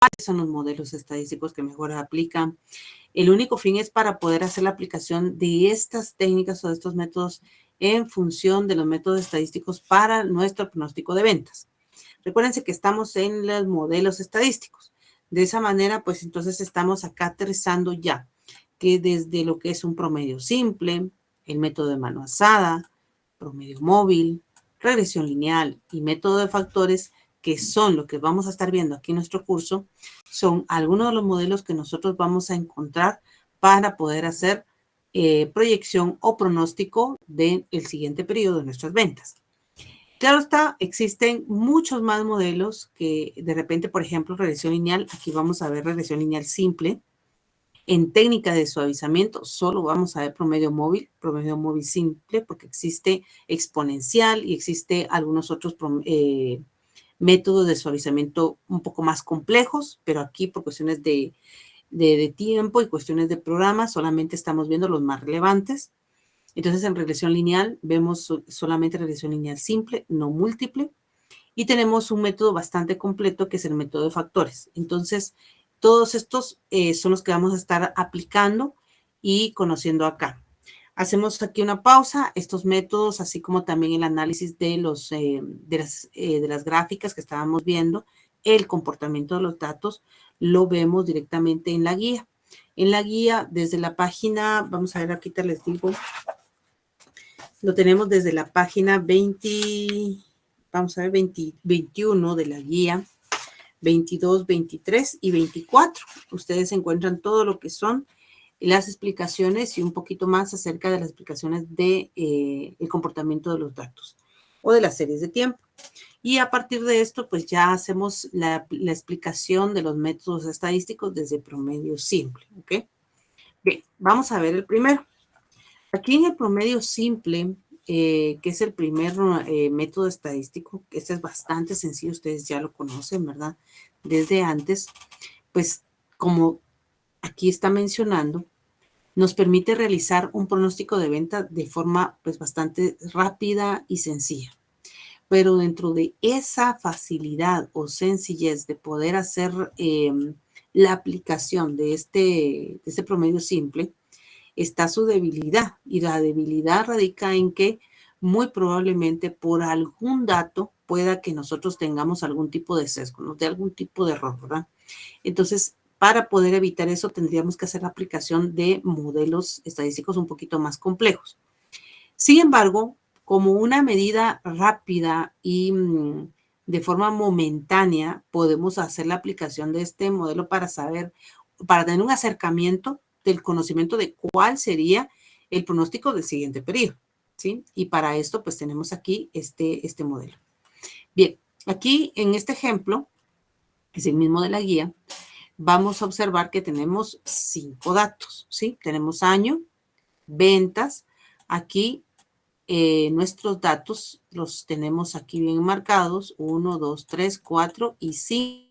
cuáles son los modelos estadísticos que mejor aplican. El único fin es para poder hacer la aplicación de estas técnicas o de estos métodos en función de los métodos estadísticos para nuestro pronóstico de ventas. Recuérdense que estamos en los modelos estadísticos. De esa manera, pues entonces estamos acá aterrizando ya que desde lo que es un promedio simple, el método de mano alzada, promedio móvil, regresión lineal y método de factores, que son lo que vamos a estar viendo aquí en nuestro curso, son algunos de los modelos que nosotros vamos a encontrar para poder hacer proyección o pronóstico del siguiente periodo de nuestras ventas. Claro está, existen muchos más modelos que de repente, por ejemplo, regresión lineal, aquí vamos a ver regresión lineal simple. En técnica de suavizamiento solo vamos a ver promedio móvil simple, porque existe exponencial y existe algunos otros métodos de suavizamiento un poco más complejos, pero aquí por cuestiones de tiempo y cuestiones de programa solamente estamos viendo los más relevantes. Entonces, en regresión lineal vemos solamente regresión lineal simple, no múltiple, y tenemos un método bastante completo que es el método de factores. Entonces, todos estos son los que vamos a estar aplicando y conociendo acá. Hacemos aquí una pausa. Estos métodos, así como también el análisis de las gráficas que estábamos viendo, el comportamiento de los datos, lo vemos directamente en la guía. En la guía, desde la página, vamos a ver, aquí te les digo, lo tenemos desde la página 20, vamos a ver, 21 de la guía, 22, 23 y 24. Ustedes encuentran todo lo que son las explicaciones y un poquito más acerca de las explicaciones de el comportamiento de los datos o de las series de tiempo. Y a partir de esto, pues ya hacemos la explicación de los métodos estadísticos desde promedio simple, ¿ok? Bien, vamos a ver el primero. Aquí en el promedio simple, que es el primer método estadístico, este es bastante sencillo, ustedes ya lo conocen, ¿verdad? Desde antes, pues como aquí está mencionando, nos permite realizar un pronóstico de venta de forma pues bastante rápida y sencilla. Pero dentro de esa facilidad o sencillez de poder hacer la aplicación de este promedio simple, está su debilidad. Y la debilidad radica en que muy probablemente por algún dato pueda que nosotros tengamos algún tipo de sesgo, nos dé algún tipo de error, ¿verdad? Entonces, para poder evitar eso, tendríamos que hacer la aplicación de modelos estadísticos un poquito más complejos. Sin embargo, como una medida rápida y de forma momentánea, podemos hacer la aplicación de este modelo para saber, para tener un acercamiento del conocimiento de cuál sería el pronóstico del siguiente periodo, ¿sí? Y para esto, pues tenemos aquí este modelo. Bien, aquí en este ejemplo, es el mismo de la guía, vamos a observar que tenemos 5 datos, ¿sí? Tenemos año, ventas, aquí nuestros datos los tenemos aquí bien marcados, 1, 2, 3, 4 y 5.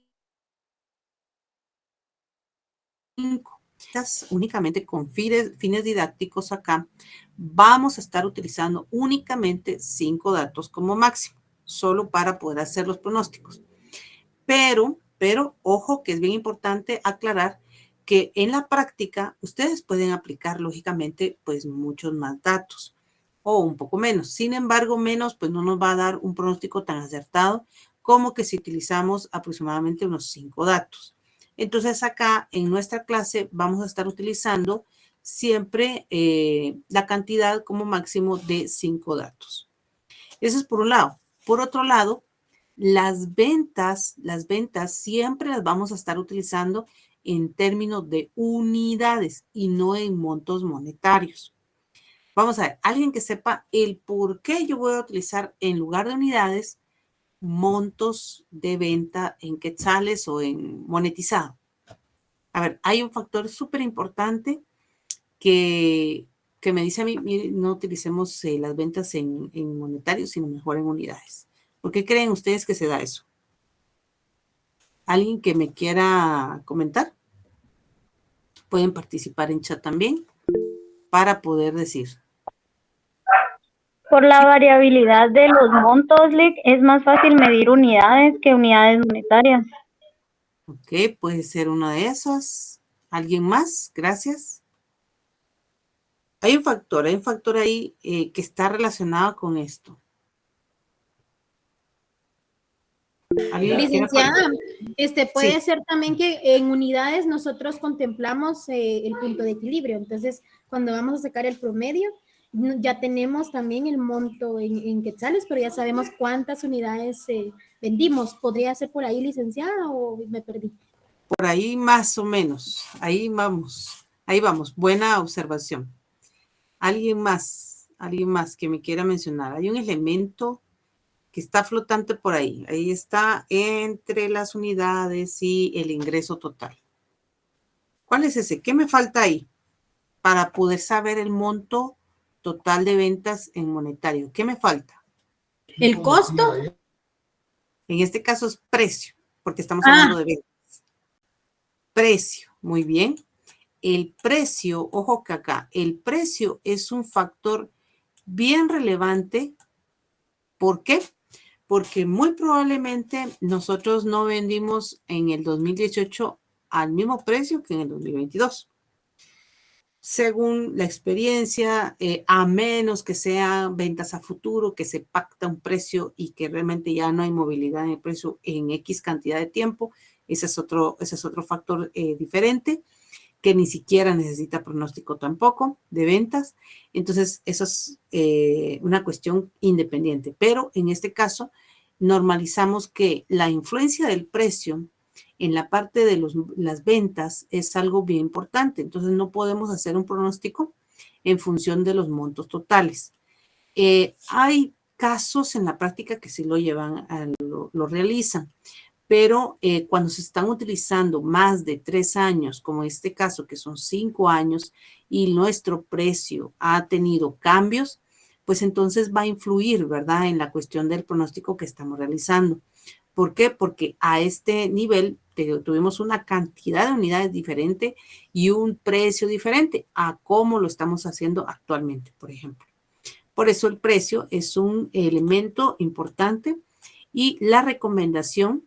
Únicamente con fines didácticos acá, vamos a estar utilizando únicamente 5 datos como máximo, solo para poder hacer los pronósticos. Pero, ojo, que es bien importante aclarar que en la práctica ustedes pueden aplicar lógicamente pues muchos más datos o un poco menos. Sin embargo, menos pues no nos va a dar un pronóstico tan acertado como que si utilizamos aproximadamente unos 5 datos. Entonces acá en nuestra clase vamos a estar utilizando siempre la cantidad como máximo de 5 datos. Eso es por un lado. Por otro lado, las ventas siempre las vamos a estar utilizando en términos de unidades y no en montos monetarios. Vamos a ver, alguien que sepa el por qué yo voy a utilizar en lugar de unidades montos de venta en quetzales o en monetizado. A ver, hay un factor súper importante que me dice a mí, no utilicemos las ventas en monetarios, sino mejor en unidades. ¿Por qué creen ustedes que se da eso? ¿Alguien que me quiera comentar? Pueden participar en chat también para poder decir. Por la variabilidad de los montos, Lick, es más fácil medir unidades que unidades monetarias. Ok, puede ser uno de esos. ¿Alguien más? Gracias. Hay un factor ahí que está relacionado con esto. Licenciada, puede Sí. ser también que en unidades nosotros contemplamos el punto de equilibrio. Entonces, cuando vamos a sacar el promedio, ya tenemos también el monto en quetzales, pero ya sabemos cuántas unidades vendimos. ¿Podría ser por ahí, licenciada, o me perdí? Por ahí más o menos. Ahí vamos. Ahí vamos. Buena observación. ¿Alguien más que me quiera mencionar? Hay un elemento que está flotante por ahí. Ahí está entre las unidades y el ingreso total. ¿Cuál es ese? ¿Qué me falta ahí para poder saber el monto total de ventas en monetario? ¿Qué me falta? ¿El costo? En este caso es precio, porque estamos Ah, hablando de ventas. Precio, muy bien. El precio, ojo que acá, el precio es un factor bien relevante. ¿Por qué? Porque muy probablemente nosotros no vendimos en el 2018 al mismo precio que en el 2022. Según la experiencia, a menos que sean ventas a futuro, que se pacta un precio y que realmente ya no hay movilidad en el precio en X cantidad de tiempo, ese es otro factor diferente, que ni siquiera necesita pronóstico tampoco de ventas. Entonces, eso es una cuestión independiente. Pero en este caso, normalizamos que la influencia del precio en la parte de las ventas es algo bien importante. Entonces, no podemos hacer un pronóstico en función de los montos totales. Hay casos en la práctica que sí lo llevan, lo realizan, pero cuando se están utilizando más de 3 años, como este caso, que son 5 años, y nuestro precio ha tenido cambios, pues entonces va a influir, ¿verdad?, en la cuestión del pronóstico que estamos realizando. ¿Por qué? Porque a este nivel tuvimos una cantidad de unidades diferente y un precio diferente a cómo lo estamos haciendo actualmente, por ejemplo. Por eso el precio es un elemento importante y la recomendación,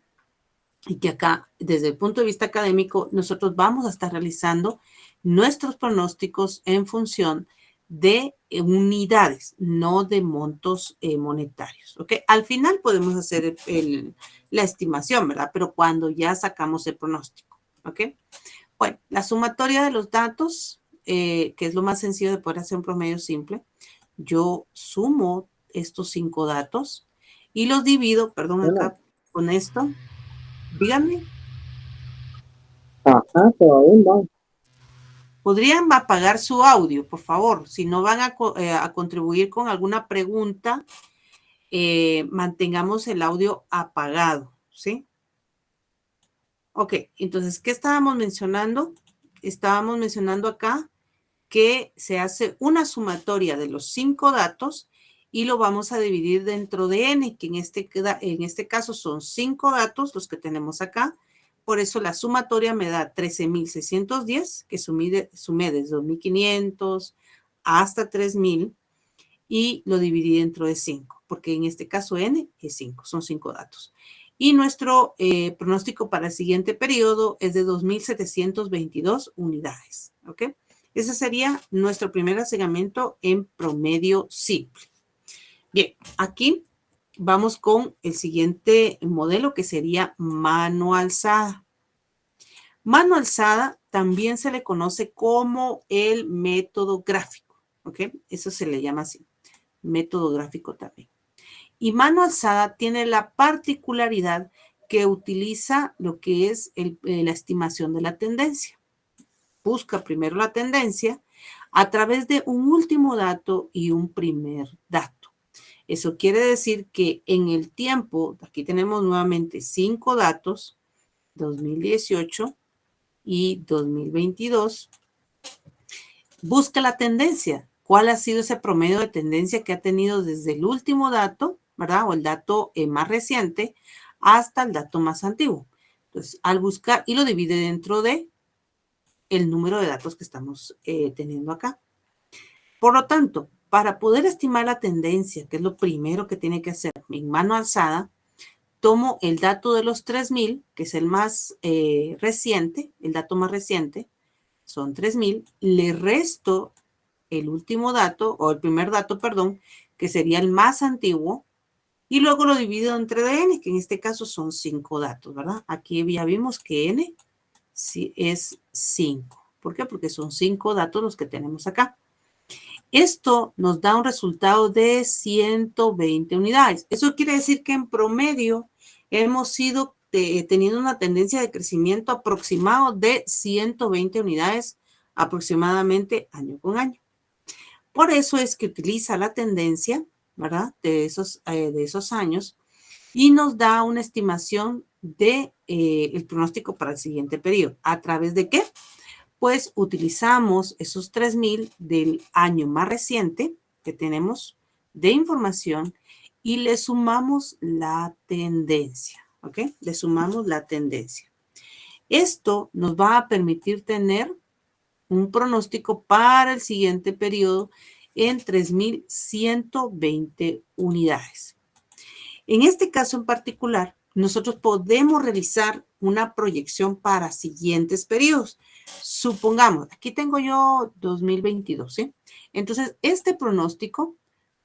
y que acá, desde el punto de vista académico, nosotros vamos a estar realizando nuestros pronósticos en función de unidades, no de montos monetarios. ¿Ok? Al final podemos hacer la estimación, ¿verdad? Pero cuando ya sacamos el pronóstico. ¿Ok? Bueno, la sumatoria de los datos, que es lo más sencillo de poder hacer un promedio simple, yo sumo estos 5 datos y los divido, perdón, acá con esto. Díganme. Ajá, todavía no. ¿Podrían apagar su audio, por favor? Si no van a contribuir con alguna pregunta, mantengamos el audio apagado, ¿sí? Ok, entonces, ¿qué estábamos mencionando? Estábamos mencionando acá que se hace una sumatoria de los 5 datos y lo vamos a dividir dentro de n, que en este caso son 5 datos los que tenemos acá. Por eso la sumatoria me da 13,610, que sumé desde 2,500 hasta 3,000 y lo dividí dentro de 5, porque en este caso n es 5, son 5 datos. Y nuestro pronóstico para el siguiente periodo es de 2,722 unidades, ¿ok? Ese sería nuestro primer asigamiento en promedio simple. Bien, aquí vamos con el siguiente modelo, que sería mano alzada. Mano alzada también se le conoce como el método gráfico, ¿ok? Eso se le llama así, método gráfico también. Y mano alzada tiene la particularidad que utiliza lo que es la estimación de la tendencia. Busca primero la tendencia a través de un último dato y un primer dato. Eso quiere decir que en el tiempo, aquí tenemos nuevamente 5 datos, 2018 y 2022, busca la tendencia. ¿Cuál ha sido ese promedio de tendencia que ha tenido desde el último dato, ¿verdad? O el dato más reciente hasta el dato más antiguo. Entonces, al buscar, y lo divide dentro de el número de datos que estamos teniendo acá. Por lo tanto, para poder estimar la tendencia, que es lo primero que tiene que hacer en mano alzada, tomo el dato de los 3,000, que es el más reciente, el dato más reciente, son 3,000, le resto el último dato, o el primer dato, perdón, que sería el más antiguo, y luego lo divido entre n, que en este caso son 5 datos, ¿verdad? Aquí ya vimos que n sí es 5. ¿Por qué? Porque son 5 datos los que tenemos acá. Esto nos da un resultado de 120 unidades. Eso quiere decir que en promedio hemos ido teniendo una tendencia de crecimiento aproximado de 120 unidades aproximadamente año con año. Por eso es que utiliza la tendencia, ¿verdad? De esos años y nos da una estimación de el pronóstico para el siguiente periodo. ¿A través de qué? Pues utilizamos esos 3,000 del año más reciente que tenemos de información y le sumamos la tendencia, ¿ok? Le sumamos la tendencia. Esto nos va a permitir tener un pronóstico para el siguiente periodo en 3,120 unidades. En este caso en particular, nosotros podemos realizar una proyección para siguientes periodos. Supongamos, aquí tengo yo 2022, ¿sí? Entonces, este pronóstico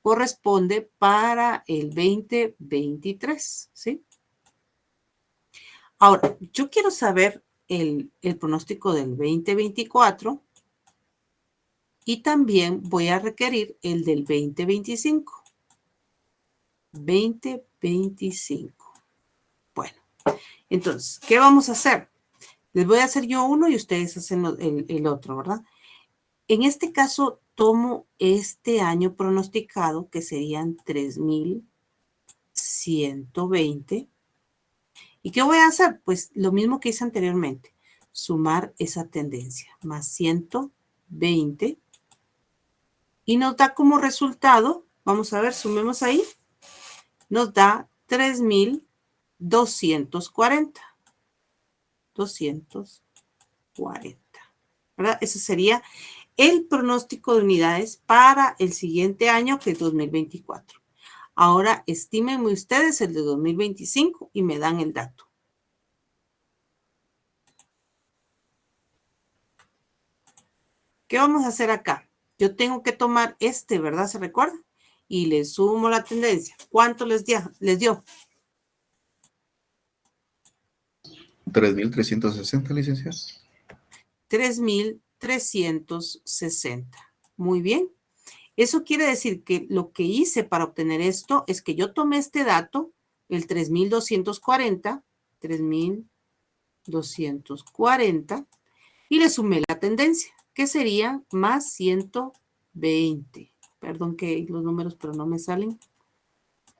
corresponde para el 2023, ¿sí? Ahora, yo quiero saber el pronóstico del 2024 y también voy a requerir el del 2025. 2025. Bueno, entonces, ¿qué vamos a hacer? Les voy a hacer yo uno y ustedes hacen el otro, ¿verdad? En este caso, tomo este año pronosticado, que serían 3,120. ¿Y qué voy a hacer? Pues lo mismo que hice anteriormente, sumar esa tendencia, más 120. Y nos da como resultado, vamos a ver, sumemos ahí, nos da 3,240. 240, ¿verdad? Ese sería el pronóstico de unidades para el siguiente año, que es 2024. Ahora, estímenme ustedes el de 2025 y me dan el dato. ¿Qué vamos a hacer acá? Yo tengo que tomar este, ¿verdad? ¿Se recuerda? Y le sumo la tendencia. ¿Cuánto les dio? 3,360, licenciada. 3,360. Muy bien. Eso quiere decir que lo que hice para obtener esto es que yo tomé este dato, el 3,240, 3,240, y le sumé la tendencia, que sería más 120. Perdón que los números, pero no me salen.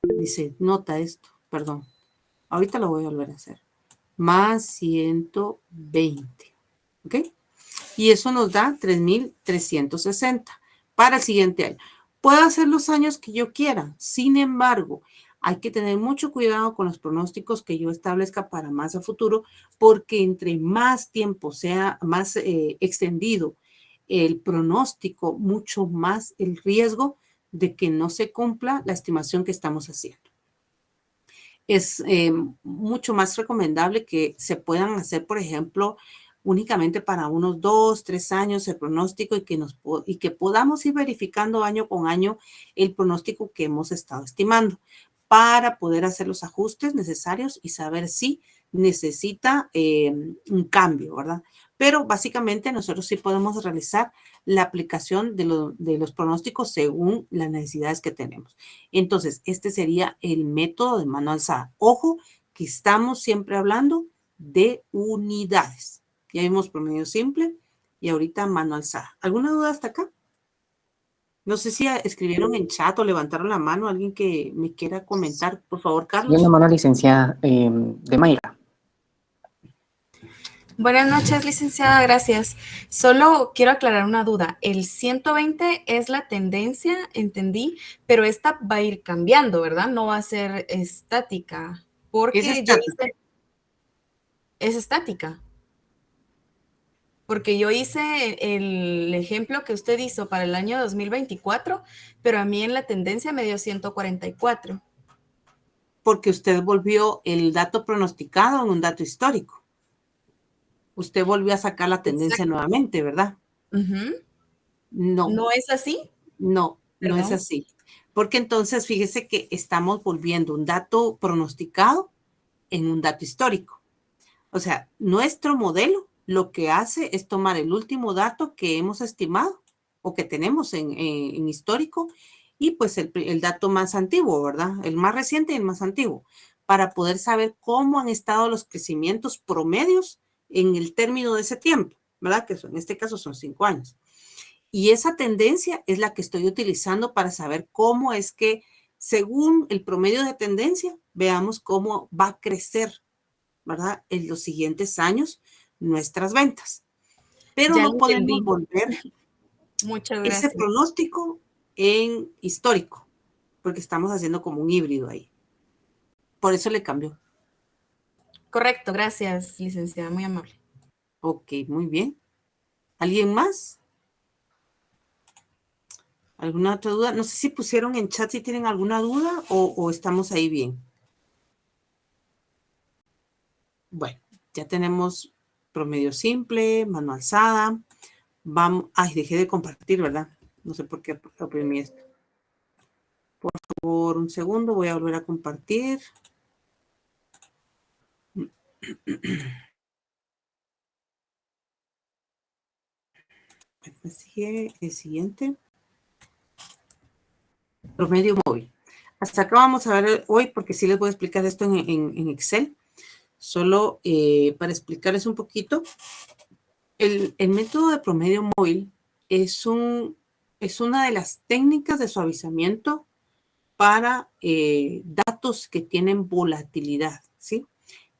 Dice, nota esto, perdón. Ahorita lo voy a volver a hacer. Más 120. ¿Ok? Y eso nos da 3,360 para el siguiente año. Puedo hacer los años que yo quiera. Sin embargo, hay que tener mucho cuidado con los pronósticos que yo establezca para más a futuro, porque entre más tiempo sea más extendido el pronóstico, mucho más el riesgo de que no se cumpla la estimación que estamos haciendo. Es mucho más recomendable que se puedan hacer, por ejemplo, únicamente para unos 2, 3 años el pronóstico y que podamos ir verificando año con año el pronóstico que hemos estado estimando para poder hacer los ajustes necesarios y saber si necesita un cambio, ¿verdad? Pero básicamente nosotros sí podemos realizar la aplicación de los pronósticos según las necesidades que tenemos. Entonces, este sería el método de mano alzada. Ojo, que estamos siempre hablando de unidades. Ya vimos promedio simple y ahorita mano alzada. ¿Alguna duda hasta acá? No sé si escribieron en chat o levantaron la mano. Alguien que me quiera comentar, por favor, Carlos. Yo la mano, licenciada, de Mayra. Buenas noches, licenciada, gracias. Solo quiero aclarar una duda. El 120 es la tendencia, entendí, pero esta va a ir cambiando, ¿verdad? No va a ser estática. Porque Es estática. Es estática. Porque yo hice el ejemplo que usted hizo para el año 2024, pero a mí en la tendencia me dio 144. porque usted volvió el dato pronosticado en un dato histórico. Usted volvió a sacar la tendencia nuevamente, ¿verdad? No. ¿No es así? No, no es Perdón. así. Porque entonces fíjese que estamos volviendo un dato pronosticado en un dato histórico. O sea, nuestro modelo lo que hace es tomar el último dato que hemos estimado o que tenemos en histórico y pues el dato más antiguo, ¿verdad? El más reciente y el más antiguo, para poder saber cómo han estado los crecimientos promedios en el término de ese tiempo, ¿verdad? Que en este caso son 5 años. Y esa tendencia es la que estoy utilizando para saber cómo es que, según el promedio de tendencia, veamos cómo va a crecer, ¿verdad? En los siguientes años nuestras ventas. Pero Ya no lo podemos entendí. volver Muchas ese gracias. pronóstico en histórico, porque estamos haciendo como un híbrido ahí. Por eso le cambió. Correcto, gracias, licenciada, muy amable. Ok, muy bien. ¿Alguien más? ¿Alguna otra duda? No sé si pusieron en chat si tienen alguna duda o estamos ahí bien. Bueno, ya tenemos promedio simple, mano alzada. Vamos, ay, dejé de compartir, ¿verdad? No sé por qué oprimí esto. Por favor, un segundo, voy a volver a compartir. Sigue el siguiente. Promedio móvil. Hasta acá vamos a ver hoy, porque sí les voy a explicar esto en Excel. Solo para explicarles un poquito. El método de promedio móvil es una de las técnicas de suavizamiento para datos que tienen volatilidad, ¿sí?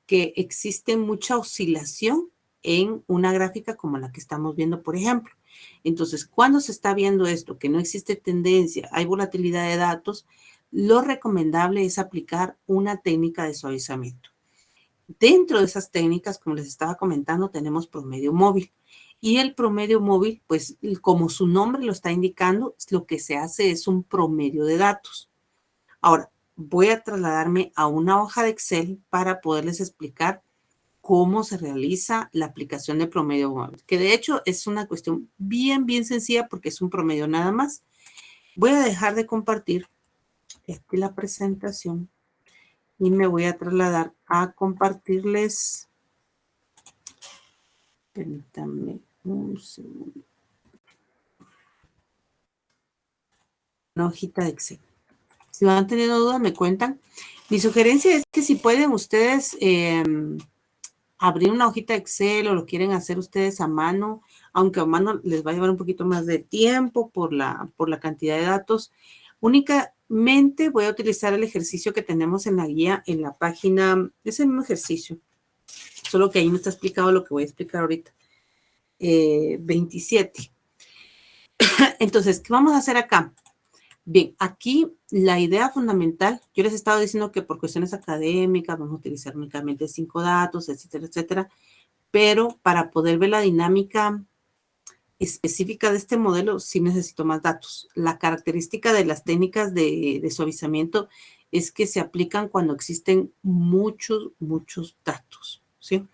Que existe mucha oscilación en una gráfica como la que estamos viendo, por ejemplo. Entonces, cuando se está viendo esto, que no existe tendencia, hay volatilidad de datos, lo recomendable es aplicar una técnica de suavizamiento. Dentro de esas técnicas, como les estaba comentando, tenemos promedio móvil. Y el promedio móvil, pues como su nombre lo está indicando, lo que se hace es un promedio de datos. Ahora, voy a trasladarme a una hoja de Excel para poderles explicar cómo se realiza la aplicación de promedio móvil, que de hecho es una cuestión bien, bien sencilla porque es un promedio nada más. Voy a dejar de compartir aquí la presentación y me voy a trasladar a compartirles. Permítanme un segundo. Una hojita de Excel. Si van teniendo dudas, me cuentan. Mi sugerencia es que si pueden ustedes abrir una hojita de Excel o lo quieren hacer ustedes a mano, aunque a mano les va a llevar un poquito más de tiempo por la cantidad de datos. Únicamente voy a utilizar el ejercicio que tenemos en la guía, en la página, es el mismo ejercicio, solo que ahí no está explicado lo que voy a explicar ahorita. 27. Entonces, ¿qué vamos a hacer acá? Bien, aquí la idea fundamental, yo les he estado diciendo que por cuestiones académicas vamos a utilizar únicamente 5 datos, etcétera, etcétera, pero para poder ver la dinámica específica de este modelo sí necesito más datos. La característica de las técnicas de suavizamiento es que se aplican cuando existen muchos, muchos datos, ¿sí?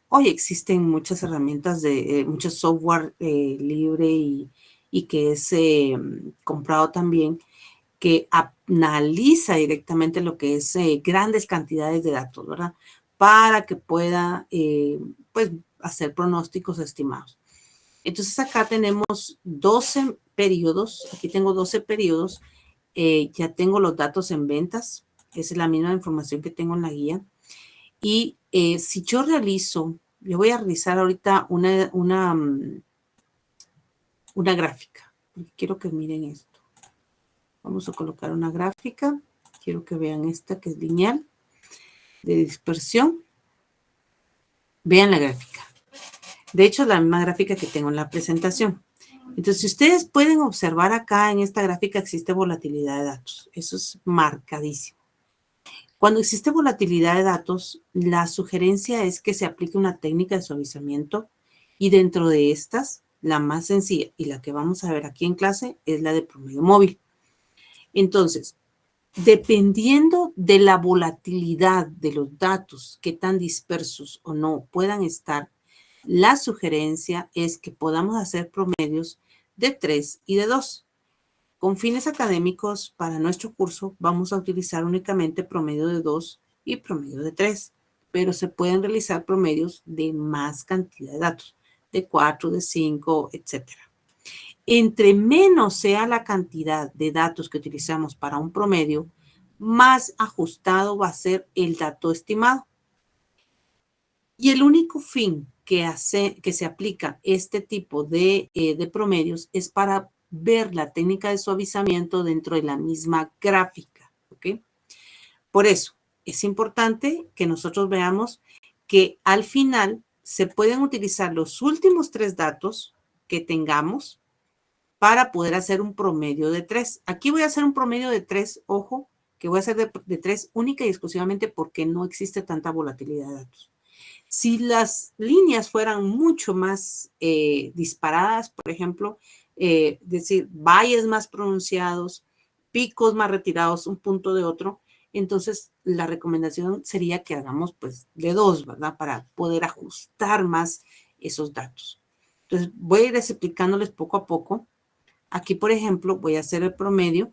Hoy existen muchas herramientas mucho software libre y que es comprado también, que analiza directamente lo que es grandes cantidades de datos, ¿verdad? Para que pueda, pues, hacer pronósticos estimados. Entonces, acá tenemos 12 periodos. Aquí tengo 12 periodos. Ya tengo los datos en ventas. Esa es la misma información que tengo en la guía. Y si yo voy a realizar ahorita una gráfica. Quiero que miren esto. Vamos a colocar una gráfica. Quiero que vean esta que es lineal de dispersión. Vean la gráfica. De hecho, es la misma gráfica que tengo en la presentación. Entonces, si ustedes pueden observar acá en esta gráfica existe volatilidad de datos. Eso es marcadísimo. Cuando existe volatilidad de datos, la sugerencia es que se aplique una técnica de suavizamiento y dentro de estas, la más sencilla y la que vamos a ver aquí en clase es la de promedio móvil. Entonces, Dependiendo de la volatilidad de los datos, qué tan dispersos o no puedan estar, la sugerencia es que podamos hacer promedios de 3 y de 2. Con fines académicos, para nuestro curso vamos a utilizar únicamente promedio de 2 y promedio de 3, pero se pueden realizar promedios de más cantidad de datos, de 4, de 5, etc. Entre menos sea la cantidad de datos que utilizamos para un promedio, más ajustado va a ser el dato estimado. Y el único fin que se aplica este tipo de promedios es para ver la técnica de suavizamiento dentro de la misma gráfica. ¿Ok? Por eso es importante que nosotros veamos que al final se pueden utilizar los últimos 3 datos que tengamos para poder hacer un promedio de 3. Aquí voy a hacer un promedio de 3, ojo, que voy a hacer de 3 única y exclusivamente porque no existe tanta volatilidad de datos. Si las líneas fueran mucho más disparadas, por ejemplo, decir, valles más pronunciados, picos más retirados, un punto de otro, entonces la recomendación sería que hagamos pues de 2, ¿verdad? Para poder ajustar más esos datos. Entonces voy a ir explicándoles poco a poco. Aquí, por ejemplo, voy a hacer el promedio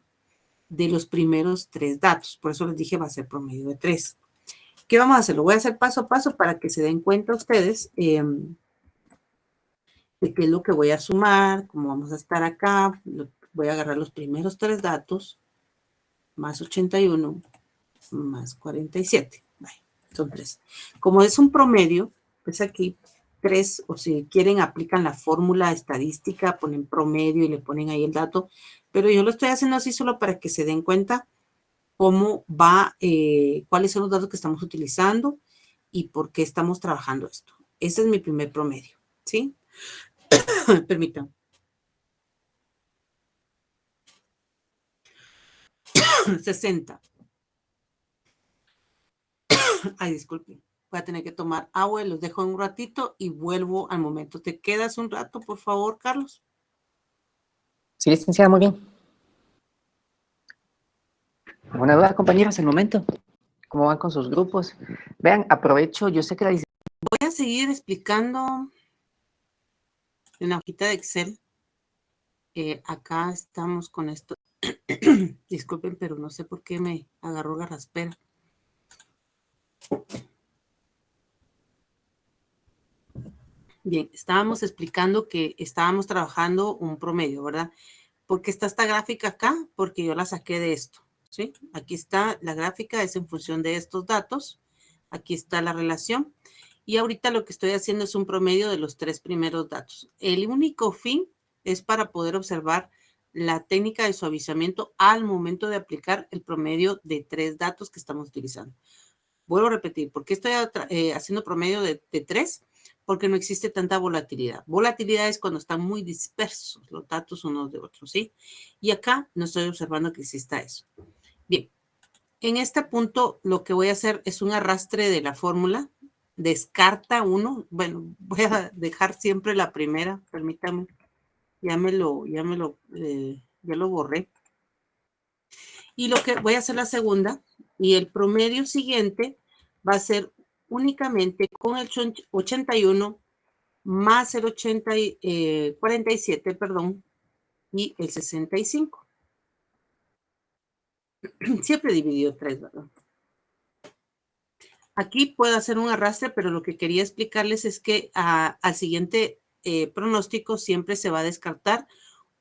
de los primeros 3 datos. Por eso les dije va a ser promedio de 3. ¿Qué vamos a hacer? Lo voy a hacer paso a paso para que se den cuenta ustedes de qué es lo que voy a sumar, cómo vamos a estar acá. Voy a agarrar los primeros 3 datos, más 81, más 47. Vale, son 3. Como es un promedio, pues aquí 3, o si quieren aplican la fórmula estadística, ponen promedio y le ponen ahí el dato, pero yo lo estoy haciendo así solo para que se den cuenta cómo va, cuáles son los datos que estamos utilizando y por qué estamos trabajando esto. Ese es mi primer promedio, ¿sí? Permítanme. 60. Ay, disculpen. Voy a tener que tomar agua, los dejo un ratito y vuelvo al momento. ¿Te quedas un rato, por favor, Carlos? Sí, licenciada, muy bien. ¿Alguna duda, compañeros, en el momento? ¿Cómo van con sus grupos? Vean, aprovecho, yo sé que la licenciada... Voy a seguir explicando en la hojita de Excel. Acá estamos con esto. Disculpen, pero no sé por qué me agarró garraspera. Bien, estábamos explicando que estábamos trabajando un promedio, ¿verdad? ¿Por qué está esta gráfica acá? Porque yo la saqué de esto, ¿sí? Aquí está la gráfica, es en función de estos datos. Aquí está la relación. Y ahorita lo que estoy haciendo es un promedio de los 3 primeros datos. El único fin es para poder observar la técnica de suavizamiento al momento de aplicar el promedio de 3 datos que estamos utilizando. Vuelvo a repetir, ¿por qué estoy haciendo promedio de 3? Porque no existe tanta volatilidad. Volatilidad es cuando están muy dispersos los datos unos de otros, ¿sí? Y acá no estoy observando que exista eso. Bien, en este punto lo que voy a hacer es un arrastre de la fórmula. Descarta uno. Bueno, voy a dejar siempre la primera, permítame. Ya lo borré. Y lo que voy a hacer la segunda y el promedio siguiente va a ser únicamente con el 81 más el 47, perdón, y el 65. Siempre dividido 3, ¿verdad? Aquí puedo hacer un arrastre, pero lo que quería explicarles es que al siguiente pronóstico siempre se va a descartar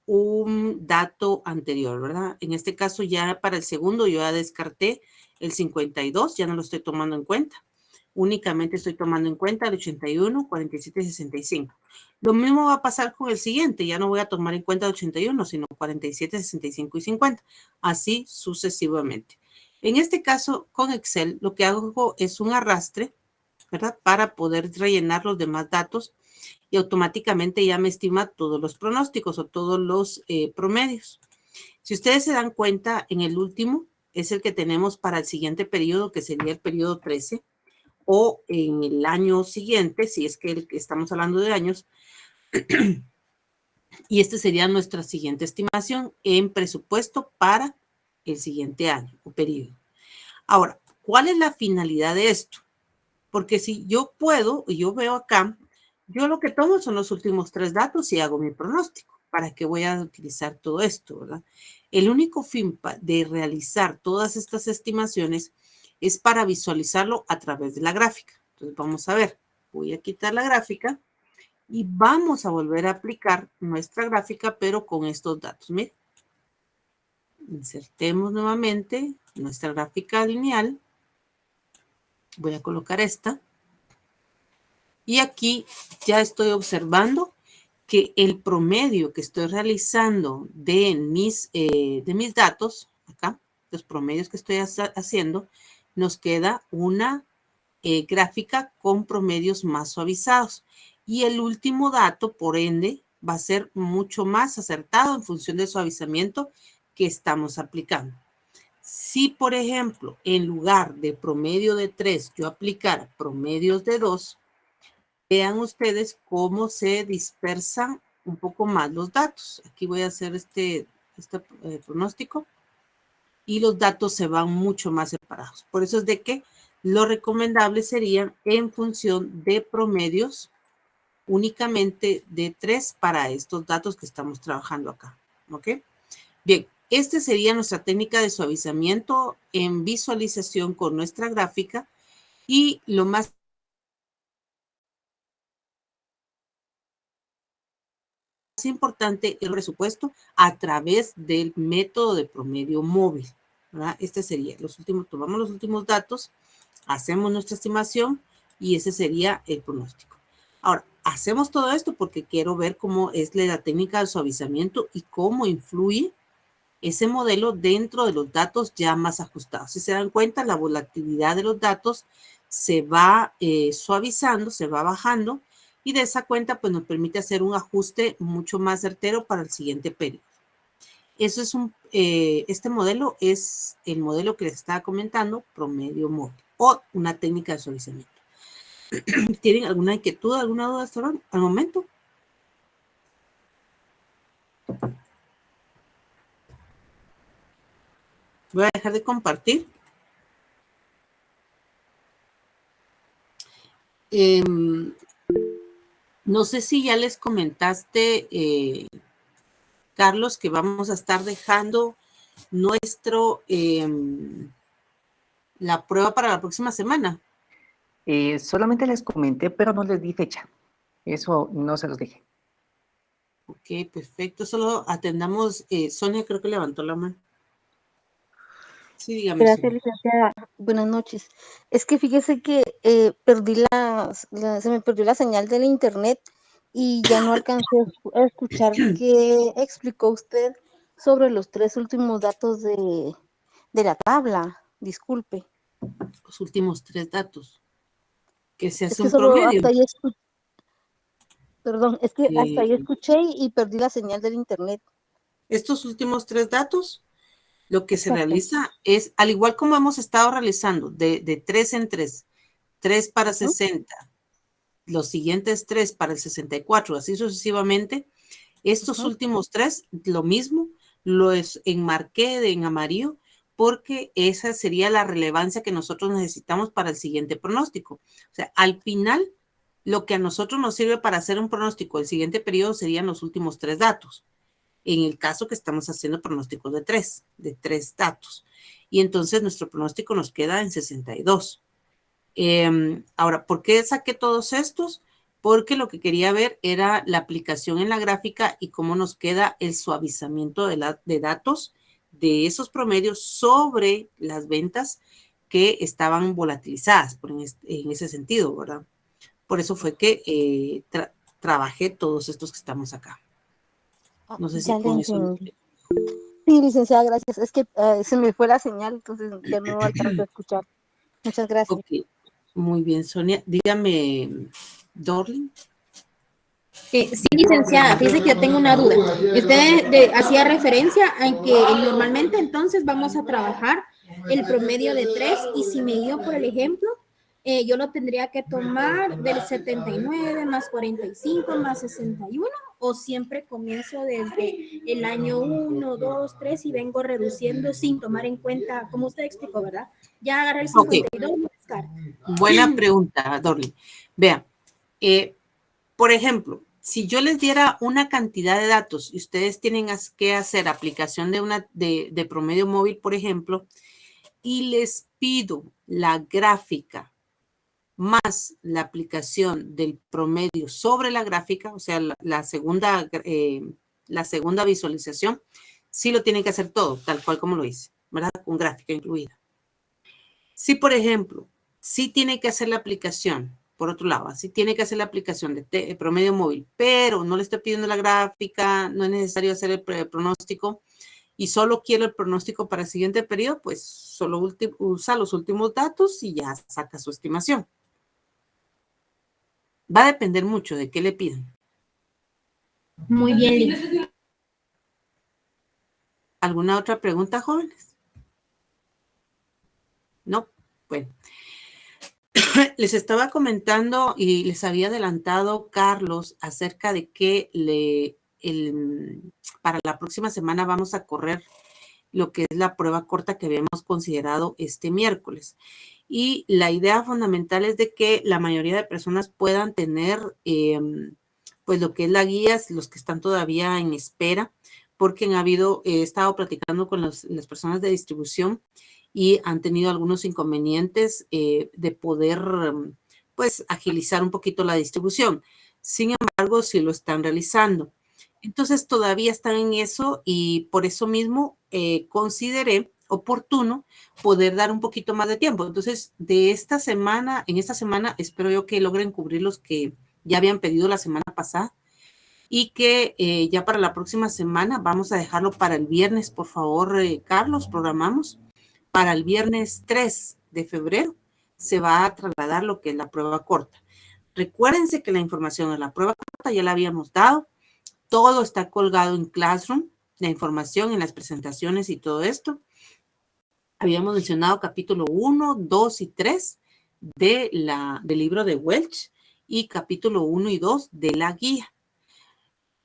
un dato anterior, ¿verdad? En este caso ya para el segundo yo ya descarté el 52, ya no lo estoy tomando en cuenta. Únicamente estoy tomando en cuenta el 81, 47 y 65. Lo mismo va a pasar con el siguiente. Ya no voy a tomar en cuenta el 81, sino 47, 65 y 50. Así sucesivamente. En este caso, con Excel, lo que hago es un arrastre, ¿verdad? Para poder rellenar los demás datos y automáticamente ya me estima todos los pronósticos o todos los promedios. Si ustedes se dan cuenta, en el último es el que tenemos para el siguiente periodo, que sería el periodo 13, o en el año siguiente, si es que estamos hablando de años, y este sería nuestra siguiente estimación en presupuesto para el siguiente año o periodo. Ahora, ¿cuál es la finalidad de esto? Porque si yo puedo, y yo veo acá, yo lo que tomo son los últimos 3 datos y hago mi pronóstico. ¿Para qué voy a utilizar todo esto, verdad? El único fin de realizar todas estas estimaciones es para visualizarlo a través de la gráfica. Entonces, vamos a ver. Voy a quitar la gráfica y vamos a volver a aplicar nuestra gráfica, pero con estos datos. Miren. Insertemos nuevamente nuestra gráfica lineal. Voy a colocar esta. Y aquí ya estoy observando que el promedio que estoy realizando de mis datos, acá, los promedios que estoy haciendo, nos queda una gráfica con promedios más suavizados. Y el último dato, por ende, va a ser mucho más acertado en función del suavizamiento que estamos aplicando. Si, por ejemplo, en lugar de promedio de 3, yo aplicara promedios de 2, vean ustedes cómo se dispersan un poco más los datos. Aquí voy a hacer este pronóstico y los datos se van mucho más separados. Por eso es de que lo recomendable sería en función de promedios únicamente de 3 para estos datos que estamos trabajando acá. ¿Ok? Bien, esta sería nuestra técnica de suavizamiento en visualización con nuestra gráfica y lo más importante, el presupuesto a través del método de promedio móvil, ¿verdad? Este sería tomamos los últimos datos, hacemos nuestra estimación y ese sería el pronóstico. Ahora, hacemos todo esto porque quiero ver cómo es la técnica de suavizamiento y cómo influye ese modelo dentro de los datos ya más ajustados. Si se dan cuenta, la volatilidad de los datos se va suavizando, se va bajando, y de esa cuenta pues nos permite hacer un ajuste mucho más certero para el siguiente periodo. Eso es este modelo es el modelo que les estaba comentando, promedio móvil o una técnica de suavizamiento. ¿Tienen alguna inquietud, alguna duda hasta ahora, al momento? Voy a dejar de compartir. No sé si ya les comentaste, Carlos, que vamos a estar dejando la prueba para la próxima semana. Solamente les comenté, pero no les di fecha. Eso no se los dije. Ok, perfecto. Solo atendamos. Sonia creo que levantó la mano. Sí, dígame. Gracias, Sonia. licenciada. Buenas noches. Es que fíjese que se me perdió la señal del internet y ya no alcancé a escuchar qué explicó usted sobre los 3 últimos datos de la tabla. Disculpe. Los últimos 3 datos. Que se Es hace que un solo promedio. hasta ahí Perdón, es que hasta ahí escuché y perdí la señal del internet. Estos últimos 3 datos, lo que se Exacto. realiza es, al igual como hemos estado realizando, de 3 en 3, 3 para 60, los siguientes 3 para el 64, así sucesivamente. Estos últimos 3, lo mismo, los enmarqué en amarillo, porque esa sería la relevancia que nosotros necesitamos para el siguiente pronóstico. O sea, al final, lo que a nosotros nos sirve para hacer un pronóstico del siguiente periodo serían los últimos 3 datos. En el caso que estamos haciendo pronósticos de 3 datos. Y entonces nuestro pronóstico nos queda en 62. Ahora, ¿por qué saqué todos estos? Porque lo que quería ver era la aplicación en la gráfica y cómo nos queda el suavizamiento de datos de esos promedios sobre las ventas que estaban volatilizadas en ese sentido, ¿verdad? Por eso fue que trabajé todos estos que estamos acá. No sé si con eso... Sí, licenciada, gracias. Es que se me fue la señal, entonces ya no alcanzo a escuchar. Muchas gracias. Ok, muy bien, Sonia. Dígame, Dorling. Sí, licenciada, fíjese que yo tengo una duda. Usted hacía referencia a que normalmente entonces vamos a trabajar el promedio de 3 y si me guío por el ejemplo, yo lo tendría que tomar del 79 más 45 más 61 o siempre comienzo desde el año 1, 2, 3 y vengo reduciendo sin tomar en cuenta, como usted explicó, ¿verdad? Ya agarré el 52 y descarto. Buena pregunta, Dorly. Vean, por ejemplo, si yo les diera una cantidad de datos y ustedes tienen que hacer aplicación de promedio móvil, por ejemplo, y les pido la gráfica más la aplicación del promedio sobre la gráfica, o sea, la segunda visualización, sí lo tienen que hacer todo, tal cual como lo hice, ¿verdad? Con gráfica incluida. Si, por ejemplo, sí tiene que hacer la aplicación, por otro lado, sí tiene que hacer la aplicación de promedio móvil, pero no le estoy pidiendo la gráfica, no es necesario hacer el pronóstico y solo quiero el pronóstico para el siguiente periodo, pues solo usa los últimos datos y ya saca su estimación. Va a depender mucho de qué le pidan. Muy bien, Liz. ¿Alguna otra pregunta, jóvenes? No. Bueno. Les estaba comentando y les había adelantado, Carlos, acerca de que para la próxima semana vamos a correr lo que es la prueba corta que habíamos considerado este miércoles. Y la idea fundamental es de que la mayoría de personas puedan tener pues lo que es la guía, los que están todavía en espera, porque he estado platicando con las personas de distribución y han tenido algunos inconvenientes de poder pues agilizar un poquito la distribución. Sin embargo, sí lo están realizando. Entonces todavía están en eso y por eso mismo consideré oportuno poder dar un poquito más de tiempo. Entonces, en esta semana espero yo que logren cubrir los que ya habían pedido la semana pasada y que ya para la próxima semana vamos a dejarlo para el viernes, por favor, Carlos, programamos. Para el viernes 3 de febrero se va a trasladar lo que es la prueba corta. Recuérdense que la información de la prueba corta ya la habíamos dado. Todo está colgado en Classroom, la información en las presentaciones y todo esto. Habíamos mencionado capítulo 1, 2 y 3 del libro de Welch y capítulo 1 y 2 de la guía.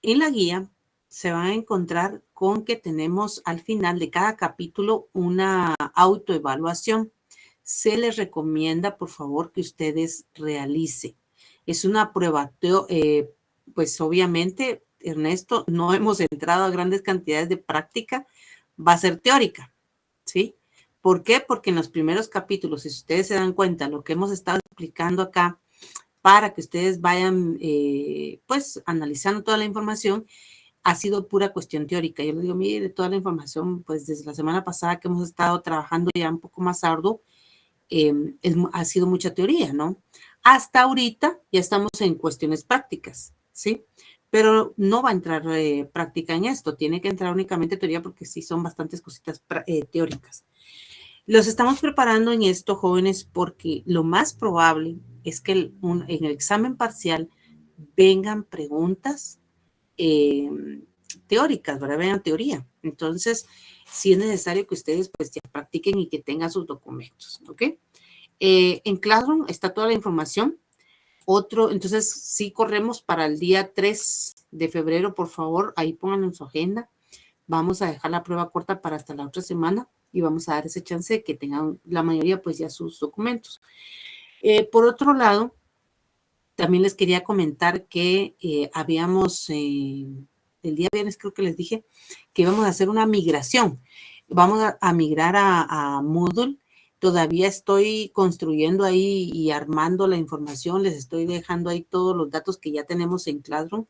En la guía se van a encontrar con que tenemos al final de cada capítulo una autoevaluación. Se les recomienda, por favor, que ustedes realicen. Es una prueba, pues obviamente, Ernesto, no hemos entrado a grandes cantidades de práctica, va a ser teórica, ¿sí? ¿Por qué? Porque en los primeros capítulos, si ustedes se dan cuenta, lo que hemos estado explicando acá, para que ustedes vayan, pues, analizando toda la información, ha sido pura cuestión teórica. Yo les digo, mire, toda la información, pues, desde la semana pasada que hemos estado trabajando ya un poco más arduo, ha sido mucha teoría, ¿no? Hasta ahorita ya estamos en cuestiones prácticas, ¿sí? Pero no va a entrar práctica en esto, tiene que entrar únicamente teoría porque sí son bastantes cositas teóricas. Los estamos preparando en esto, jóvenes, porque lo más probable es que en el examen parcial vengan preguntas teóricas, ¿verdad? Vengan teoría. Entonces, sí es necesario que ustedes pues ya practiquen y que tengan sus documentos, ¿ok? En Classroom está toda la información. Entonces, sí corremos para el día 3 de febrero, por favor, ahí pónganlo en su agenda. Vamos a dejar la prueba corta para hasta la otra semana y vamos a dar ese chance de que tengan la mayoría pues ya sus documentos. Por otro lado, también les quería comentar que habíamos, el día viernes creo que les dije que íbamos a hacer una migración. Vamos a migrar a Moodle. Todavía estoy construyendo ahí y armando la información. Les estoy dejando ahí todos los datos que ya tenemos en Classroom